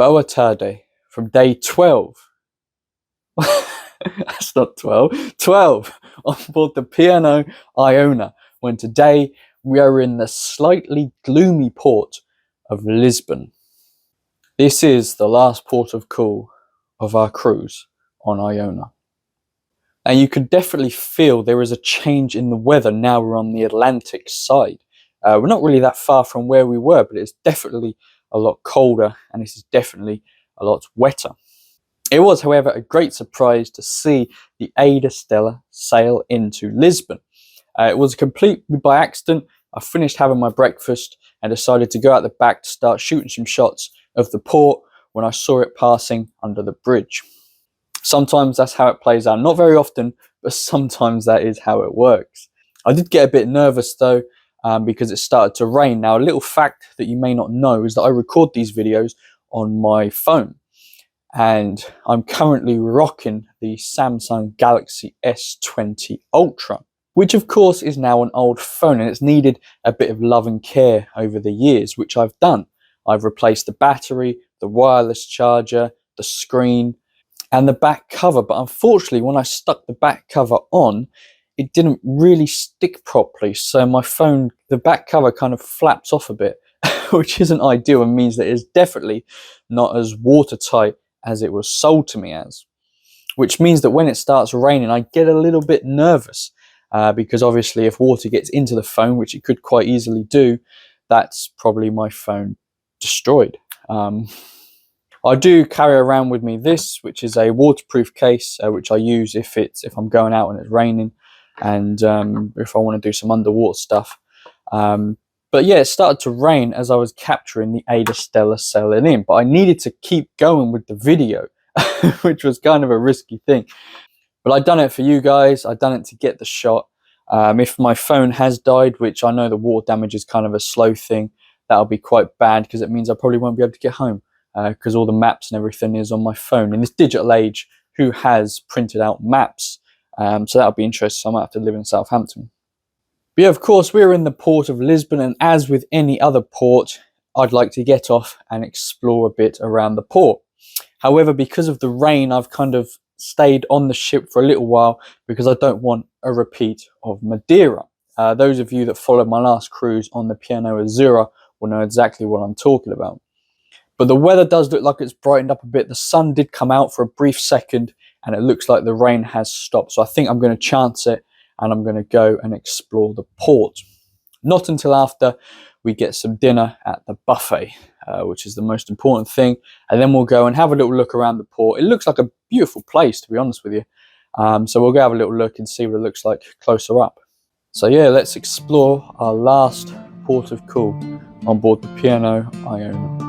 Boa Tarde from day 12. That's not 12. 12 on board the P&O Iona, when today we are in the slightly gloomy port of Lisbon. This is the last port of call of our cruise on Iona. And you can definitely feel there is a change in the weather now we're on the Atlantic side. We're not really that far from where we were, but it's definitely a lot colder and this is definitely a lot wetter. It was, however, a great surprise to see the AIDAstella sail into Lisbon. It was completely by accident. I finished having my breakfast and decided to go out the back to start shooting some shots of the port when I saw it passing under the bridge. Sometimes that's how it plays out. Not very often, but sometimes that is how it works. I did get a bit nervous though, because it started to rain. Now, a little fact that you may not know is that I record these videos on my phone. And I'm currently rocking the Samsung Galaxy S20 Ultra, which of course is now an old phone and it's needed a bit of love and care over the years, which I've done. I've replaced the battery, the wireless charger, the screen and the back cover. But unfortunately, when I stuck the back cover on, it didn't really stick properly. So my phone, the back cover kind of flaps off a bit, which isn't ideal and means that it's definitely not as watertight as it was sold to me as, which means that when it starts raining, I get a little bit nervous because obviously if water gets into the phone, which it could quite easily do, that's probably my phone destroyed. I do carry around with me this, which is a waterproof case, which I use if I'm going out and it's raining and if I want to do some underwater stuff. But yeah, it started to rain as I was capturing the AIDAstella sailing in, but I needed to keep going with the video, which was kind of a risky thing. But I'd done it for you guys. I'd done it to get the shot. If my phone has died, which I know the water damage is kind of a slow thing, that'll be quite bad because it means I probably won't be able to get home because all the maps and everything is on my phone. In this digital age, who has printed out maps? So that'll be interesting. I might have to live in Southampton. But yeah, of course, we're in the port of Lisbon, and as with any other port, I'd like to get off and explore a bit around the port. However, because of the rain, I've kind of stayed on the ship for a little while because I don't want a repeat of Madeira. Those of you that followed my last cruise on the P&O Azura will know exactly what I'm talking about. But the weather does look like it's brightened up a bit. The sun did come out for a brief second, and it looks like the rain has stopped. So I think I'm going to chance it, and I'm going to go and explore the port. Not until after we get some dinner at the buffet, which is the most important thing. And then we'll go and have a little look around the port. It looks like a beautiful place, to be honest with you. So we'll go have a little look and see what it looks like closer up. So yeah, let's explore our last port of call on board the P&O Iona.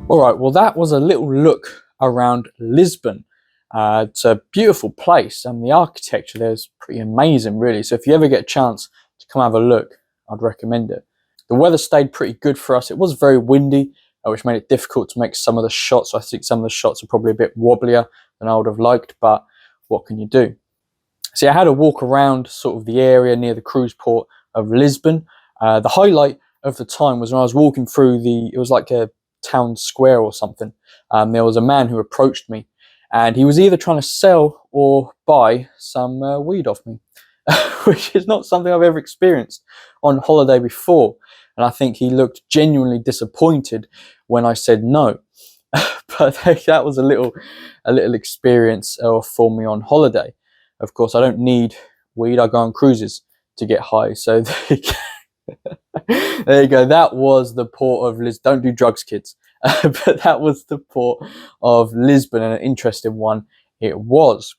All right, well, that was a little look around Lisbon. It's a beautiful place, and the architecture there is pretty amazing, really. So if you ever get a chance to come have a look, I'd recommend it. The weather stayed pretty good for us. It was very windy, which made it difficult to make some of the shots. I think some of the shots are probably a bit wobblier than I would have liked, but what can you do? So I had a walk around sort of the area near the cruise port of Lisbon. The highlight of the time was when I was walking through it was like a town square or something. There was a man who approached me, and he was either trying to sell or buy some weed off me, which is not something I've ever experienced on holiday before. And I think he looked genuinely disappointed when I said no. But that was a little experience for me on holiday. Of course, I don't need weed. I go on cruises to get high. So there you go. That was the port of Lisbon. Don't do drugs, kids. But that was the port of Lisbon, and an interesting one it was.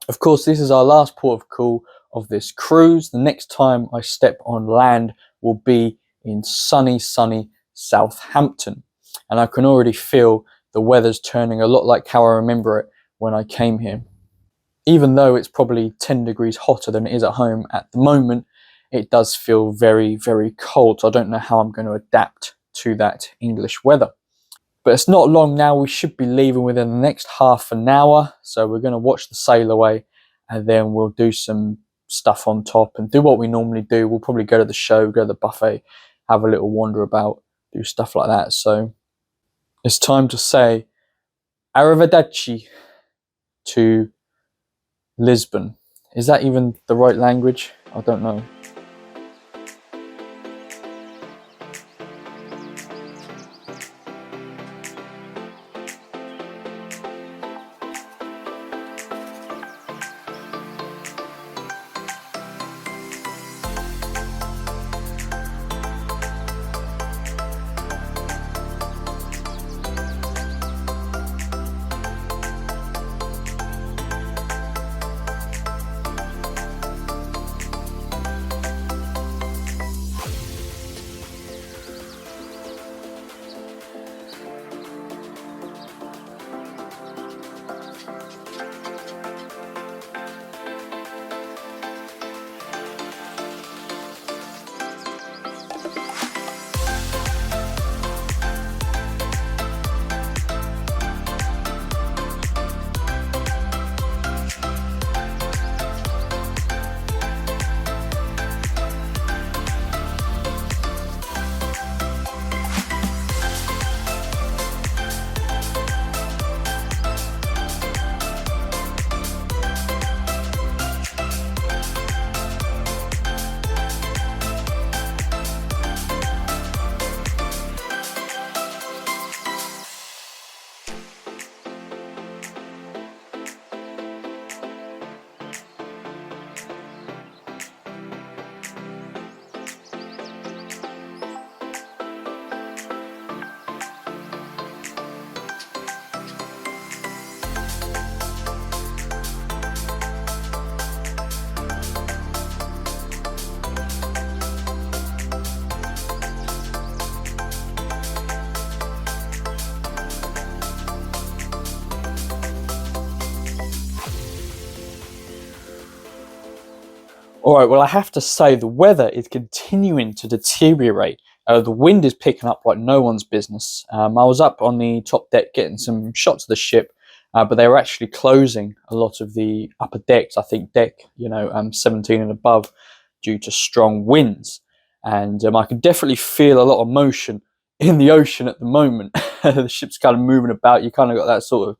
Of course, this is our last port of call of this cruise. The next time I step on land will be in sunny Southampton. And I can already feel the weather's turning a lot like how I remember it when I came here. Even though it's probably 10 degrees hotter than it is at home at the moment, it does feel very, very cold. So I don't know how I'm going to adapt to that English weather. But it's not long now. We should be leaving within the next half an hour. So we're going to watch the Sailaway, and then we'll do some stuff on top and do what we normally do. We'll probably go to the show, go to the buffet, have a little wander about, do stuff like that. So it's time to say arrivederci to Lisbon. Is that even the right language? I don't know. All right, well, I have to say the weather is continuing to deteriorate. The wind is picking up like no one's business. I was up on the top deck getting some shots of the ship, but they were actually closing a lot of the upper decks, I think deck 17 and above, due to strong winds. And I can definitely feel a lot of motion in the ocean at the moment. The ship's kind of moving about. You kind of got that sort of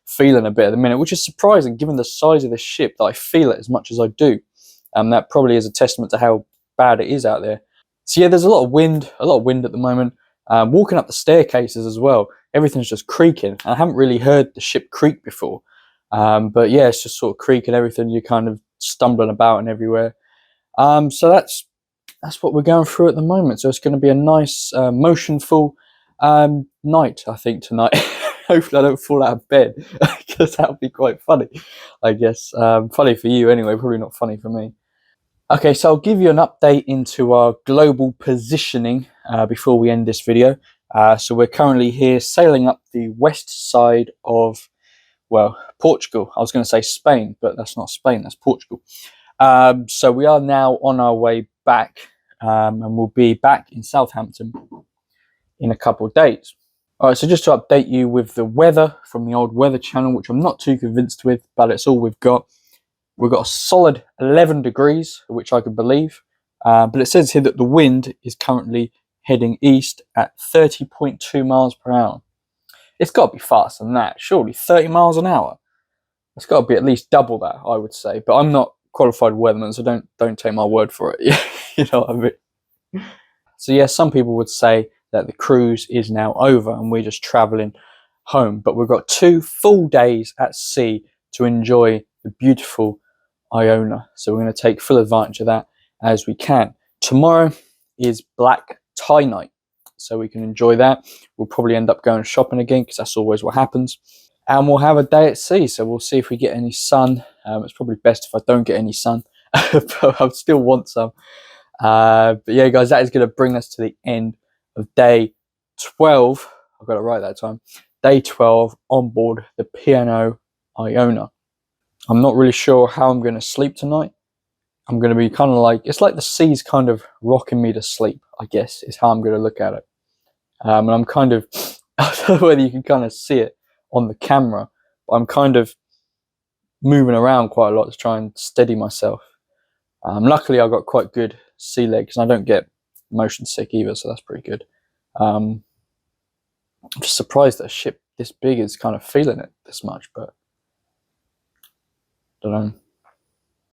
feeling a bit at the minute, which is surprising given the size of the ship that I feel it as much as I do. That probably is a testament to how bad it is out there. So yeah, there's a lot of wind at the moment. Walking up the staircases as well, everything's just creaking. I haven't really heard the ship creak before, but yeah, it's just sort of creaking everything. You're kind of stumbling about and everywhere. So that's what we're going through at the moment. So it's going to be a nice, motionful night, I think, tonight. Hopefully I don't fall out of bed, because that would be quite funny, I guess. Funny for you anyway, probably not funny for me. Okay, so I'll give you an update into our global positioning before we end this video. So we're currently here sailing up the west side of, well, Portugal. I was going to say Spain, but that's not Spain, that's Portugal. So we are now on our way back, and we'll be back in Southampton in a couple of days. All right, so just to update you with the weather from the old weather channel, which I'm not too convinced with, but it's all we've got. We've got a solid 11 degrees, which I can believe. But it says here that the wind is currently heading east at 30.2 miles per hour. It's got to be faster than that, surely. 30 miles an hour. It's got to be at least double that, I would say. But I'm not qualified weatherman, so don't take my word for it. You know what I mean? So yeah, some people would say that the cruise is now over and we're just traveling home. But we've got 2 full days at sea to enjoy the beautiful Iona. So we're going to take full advantage of that as we can. Tomorrow is black tie night, so we can enjoy that. We'll probably end up going shopping again because that's always what happens. And we'll have a day at sea, so we'll see if we get any sun. It's probably best if I don't get any sun, but I still want some. But yeah, guys, that is going to bring us to the end of day 12. I got it right that time. Day 12 on board the P&O Iona. I'm not really sure how I'm going to sleep tonight. I'm going to be kind of like, it's like the sea's kind of rocking me to sleep, I guess, is how I'm going to look at it. And I'm kind of, I don't know whether you can kind of see it on the camera, but I'm kind of moving around quite a lot to try and steady myself. Luckily, I've got quite good sea legs and I don't get motion sick either, so that's pretty good. I'm just surprised that a ship this big is kind of feeling it this much, but I don't know.